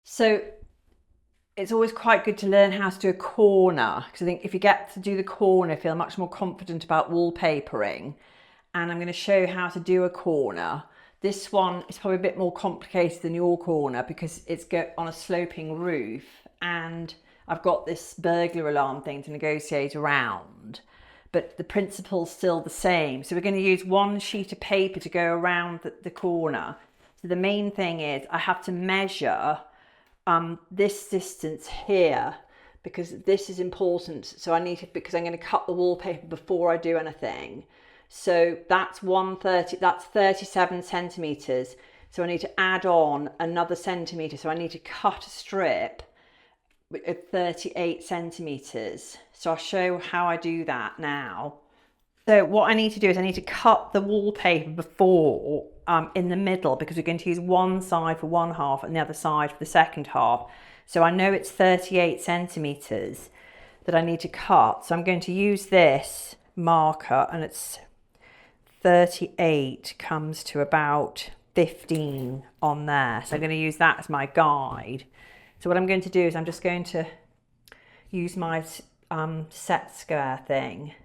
So it's always quite good to learn how to do a corner, because I think if you get to do the corner, feel much more confident about wallpapering. And I'm going to show you how to do a corner. This one is probably a bit more complicated than your corner because it's on a sloping roof, and I've got this burglar alarm thing to negotiate around, but the principle's still the same. So we're going to use one sheet of paper to go around the corner. So the main thing is I have to measure this distance here, because this is important. So I need to, because I'm going to cut the wallpaper before I do anything. So that's 130, that's 37 centimeters. So I need to add on another centimeter. So I need to cut a strip at 38 centimeters. So I'll show how I do that now. So what I need to do is I need to cut the wallpaper before in the middle, because we're going to use one side for one half and the other side for the second half. So I know it's 38 centimeters that I need to cut. So I'm going to use this marker, and it's 38 comes to about 15 on there. So I'm going to use that as my guide. So what I'm going to do is I'm just going to use my set square thing,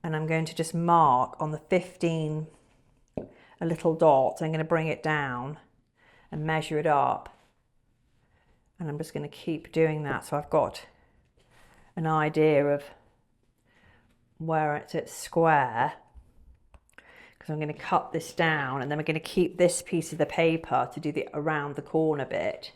and I'm going to just mark on the 15 a little dot. I'm going to bring it down and measure it up, and I'm just going to keep doing that so I've got an idea of where it's at square, because I'm going to cut this down, and then we're going to keep this piece of the paper to do the around the corner bit.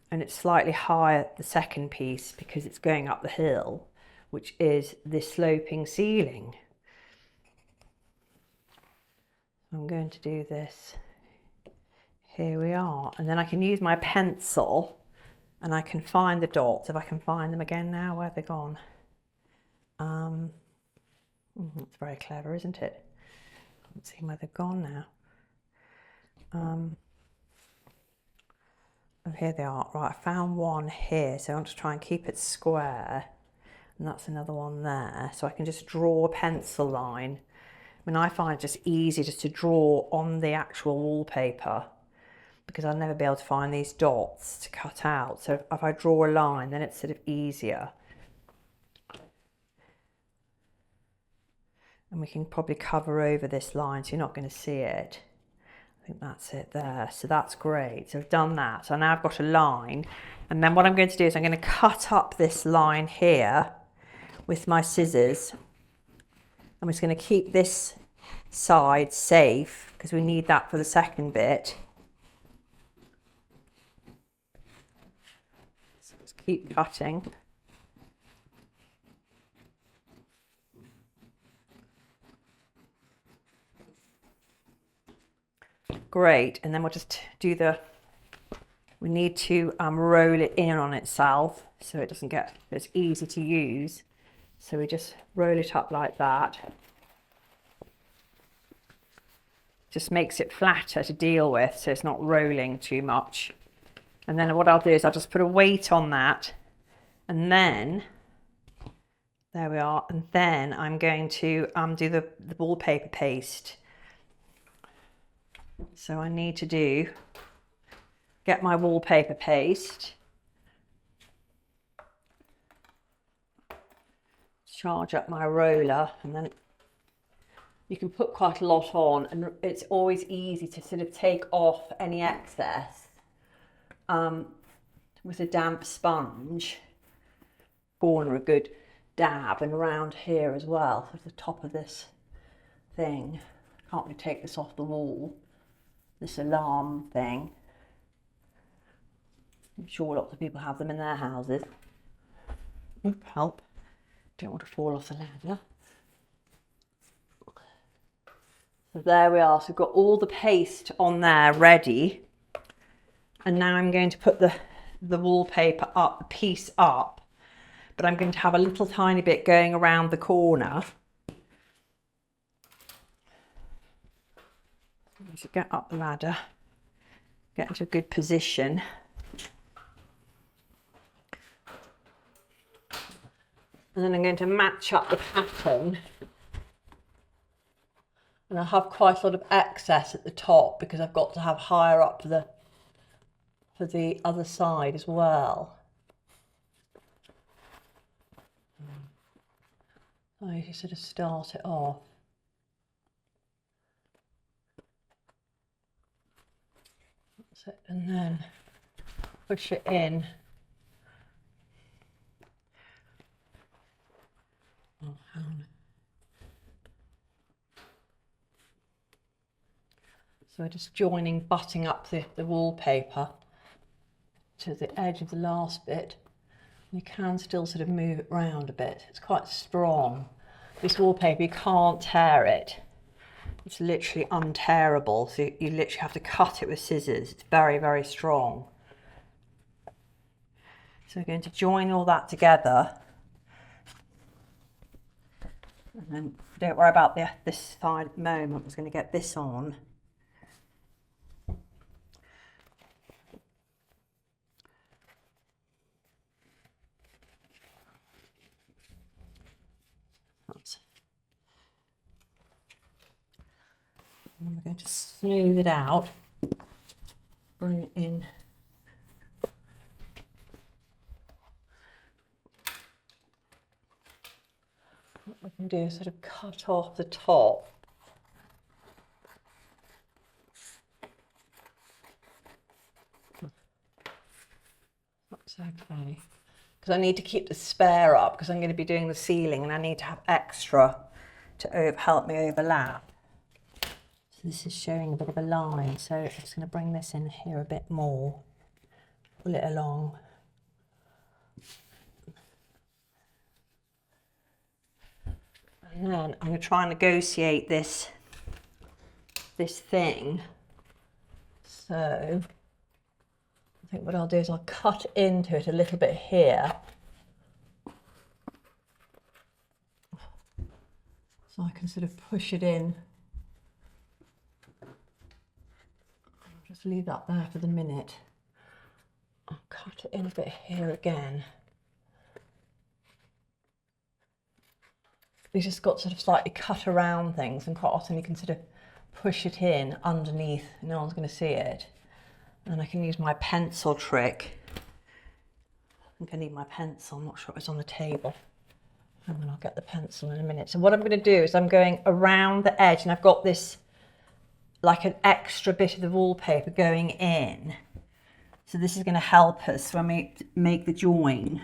And it's slightly higher, the second piece, because it's going up the hill, which is this sloping ceiling. I'm going to do this. Here we are. And then I can use my pencil and I can find the dots, if I can find them again now. Where have they gone? It's very clever, isn't it? Let's see where they've gone now. Oh, here they are. Right, I found one here, so I want to try and keep it square. And that's another one there. So I can just draw a pencil line. I mean, I find it just easy just to draw on the actual wallpaper, because I'll never be able to find these dots to cut out. So if I draw a line, then it's sort of easier. And we can probably cover over this line so you're not going to see it. I think that's it there. So that's great. So I've done that. So now I've got a line. And then what I'm going to do is I'm going to cut up this line here with my scissors. I'm just going to keep this side safe, because we need that for the second bit. So let's keep cutting. Great, and then we'll just do we need to roll it in on itself so it doesn't get, it's easy to use. So we just roll it up like that. Just makes it flatter to deal with, so it's not rolling too much. And then what I'll do is I'll just put a weight on that, and then, there we are, and then I'm going to do the wallpaper paste. So I need to get my wallpaper paste, charge up my roller, and then you can put quite a lot on, and it's always easy to sort of take off any excess with a damp sponge. Corner a good dab, and around here as well, at the top of this thing. Can't really take this off the wall, this alarm thing. I'm sure lots of people have them in their houses. Oop, help. Don't want to fall off the ladder. So there we are. So we've got all the paste on there ready. And now I'm going to put the wallpaper up, the piece up. But I'm going to have a little tiny bit going around the corner. I should get up the ladder, get into a good position. And then I'm going to match up the pattern. And I have quite a lot of excess at the top, because I've got to have higher up the for the other side as well. So you sort of start it off. That's it, and then push it in. Oh, hang on. So we're just joining, butting up the wallpaper to the edge of the last bit. You can still sort of move it round a bit. It's quite strong. This wallpaper, you can't tear it. It's literally untearable, so you literally have to cut it with scissors. It's very, very strong. So we're going to join all that together. And then don't worry about this side at the moment. I'm just going to get this on. And we're going to smooth it out, bring it in. What we can do is sort of cut off the top. That's okay. Because I need to keep the spare up because I'm going to be doing the ceiling and I need to have extra to help me overlap. So this is showing a bit of a line, so I'm just going to bring this in here a bit more, pull it along. And then I'm going to try and negotiate this thing. So I think what I'll do is I'll cut into it a little bit here. So I can sort of push it in. Just leave that there for the minute. I'll cut it in a bit here again. You just got sort of slightly cut around things, and quite often you can sort of push it in underneath. No one's going to see it. And I can use my pencil trick. I think I need my pencil. I'm not sure it's on the table. And then I'll get the pencil in a minute. So what I'm going to do is I'm going around the edge, and I've got this like an extra bit of the wallpaper going in. So this is going to help us when we make the join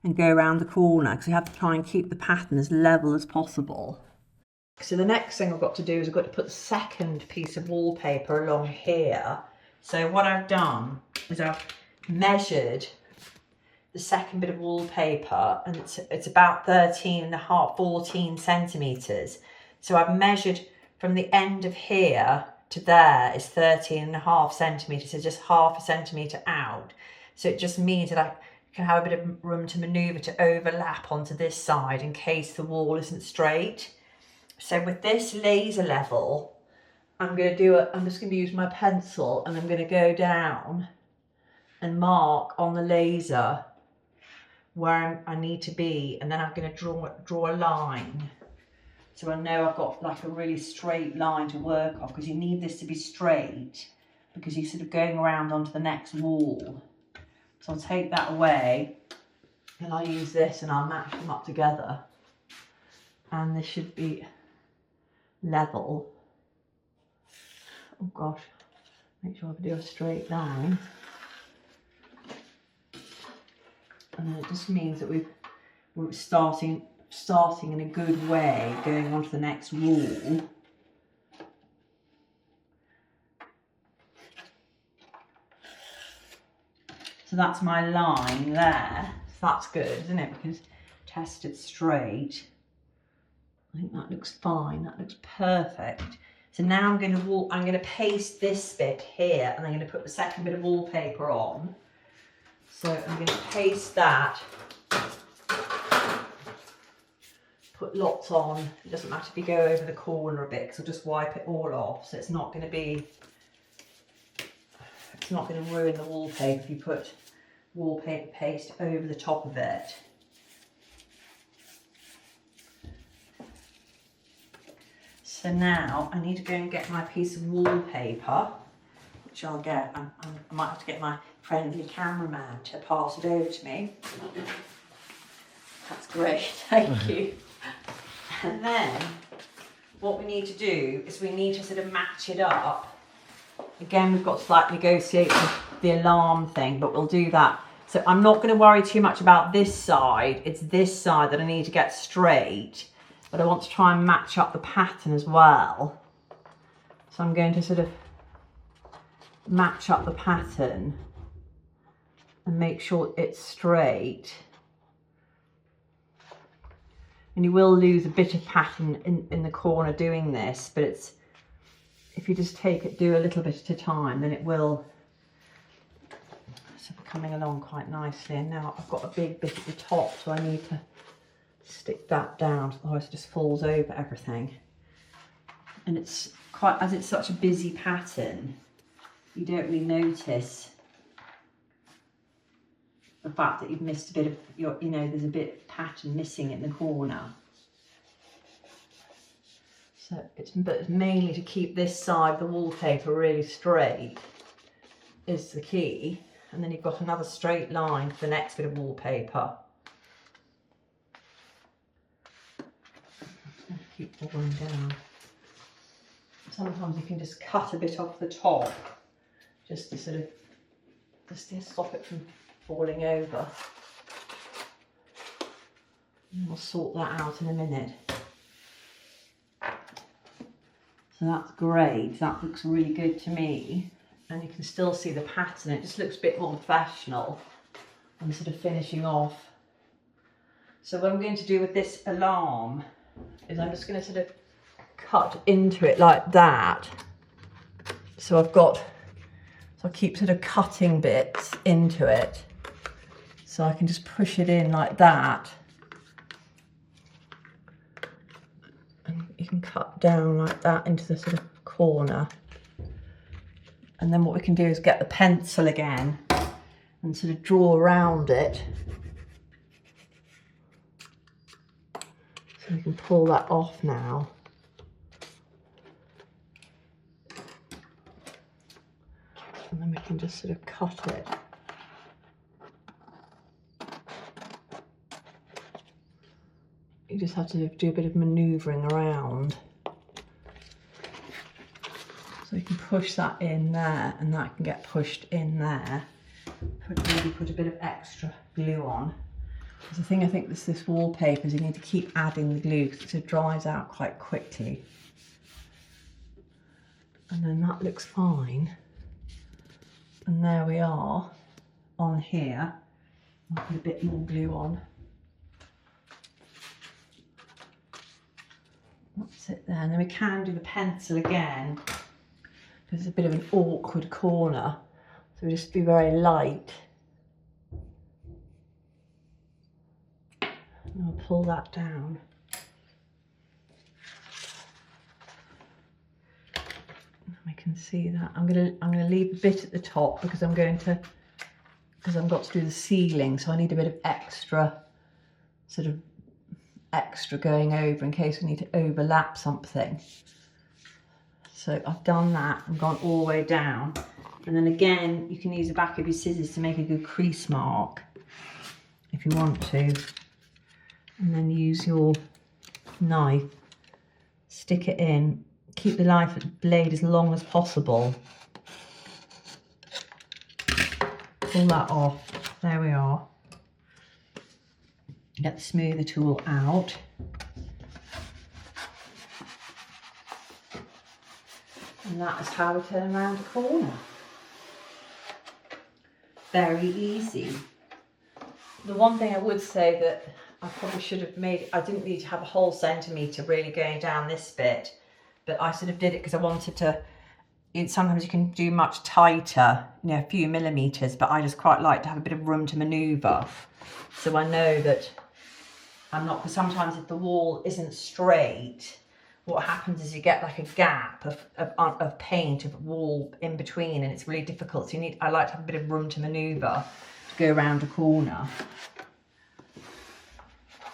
and go around the corner, because we have to try and keep the pattern as level as possible. So the next thing I've got to do is I've got to put the second piece of wallpaper along here. So what I've done is I've measured the second bit of wallpaper, and it's about 14 centimetres. So I've measured from the end of here to there is 13.5 centimetres, so just half a centimetre out. So it just means that I can have a bit of room to manoeuvre to overlap onto this side in case the wall isn't straight. So with this laser level, I'm just going to use my pencil, and I'm going to go down and mark on the laser where I need to be, and then I'm going to draw a line. So I know I've got like a really straight line to work off, because you need this to be straight because you're sort of going around onto the next wall. So I'll take that away and I'll use this and I'll match them up together. And this should be level. Oh gosh, make sure I do a straight line. And then it just means that we're starting in a good way, going on to the next wall. So that's my line there. So that's good, isn't it? We can test it straight. I think that looks fine. That looks perfect. So now I'm going to paste this bit here, and I'm going to put the second bit of wallpaper on. So I'm going to paste that. Put lots on. It doesn't matter if you go over the corner a bit, because I'll just wipe it all off. So it's not going to ruin the wallpaper if you put wallpaper paste over the top of it. So now I need to go and get my piece of wallpaper, which I'll get. I might have to get my friendly cameraman to pass it over to me. That's great, thank you. And then what we need to do is we need to sort of match it up. Again, we've got to like negotiate the alarm thing, but we'll do that. So I'm not going to worry too much about this side. It's this side that I need to get straight, but I want to try and match up the pattern as well. So I'm going to sort of match up the pattern and make sure it's straight. And you will lose a bit of pattern in the corner doing this, but it's, if you just do a little bit at a time, then it will. So we're coming along quite nicely. And now I've got a big bit at the top, so I need to stick that down, otherwise it just falls over everything. And it's quite, as it's such a busy pattern, you don't really notice the fact that you've missed a bit of your, you know, there's a bit of pattern missing in the corner. So but it's mainly to keep this side of the wallpaper really straight is the key. And then you've got another straight line for the next bit of wallpaper. Keep falling down. Sometimes you can just cut a bit off the top, just to sort of, just to stop it from falling over. And we'll sort that out in a minute. So that's great, that looks really good to me. And you can still see the pattern, it just looks a bit more professional. I'm sort of finishing off. So what I'm going to do with this alarm is I'm just going to sort of cut into it like that. So I keep sort of cutting bits into it. So I can just push it in like that. And you can cut down like that into the sort of corner. And then what we can do is get the pencil again and sort of draw around it. So we can pull that off now. And then we can just sort of cut it. You just have to do a bit of manoeuvring around. So you can push that in there, and that can get pushed in there. Maybe put a bit of extra glue on. Because the thing I think this wallpaper is you need to keep adding the glue because it dries out quite quickly. And then that looks fine. And there we are on here. I'll put a bit more glue on. That's it there. And then we can do the pencil again. There's a bit of an awkward corner. So just be very light. And I'll pull that down. We can see that. I'm gonna leave a bit at the top because I've got to do the ceiling, so I need a bit of extra going over in case we need to overlap something. So I've done that and gone all the way down. And then again, you can use the back of your scissors to make a good crease mark if you want to. And then use your knife, stick it in, keep the blade as long as possible. Pull that off, there we are. Get the smoother tool out. And that is how we turn around a corner. Very easy. The one thing I would say that I probably should have made, I didn't need to have a whole centimetre really going down this bit, but I sort of did it because I wanted to, sometimes you can do much tighter, you know, a few millimetres, but I just quite like to have a bit of room to manoeuvre. So I know that I'm not, because sometimes if the wall isn't straight, what happens is you get like a gap of paint, of wall in between, and it's really difficult. So I like to have a bit of room to manoeuvre to go around a corner.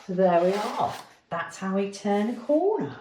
So there we are. That's how we turn a corner.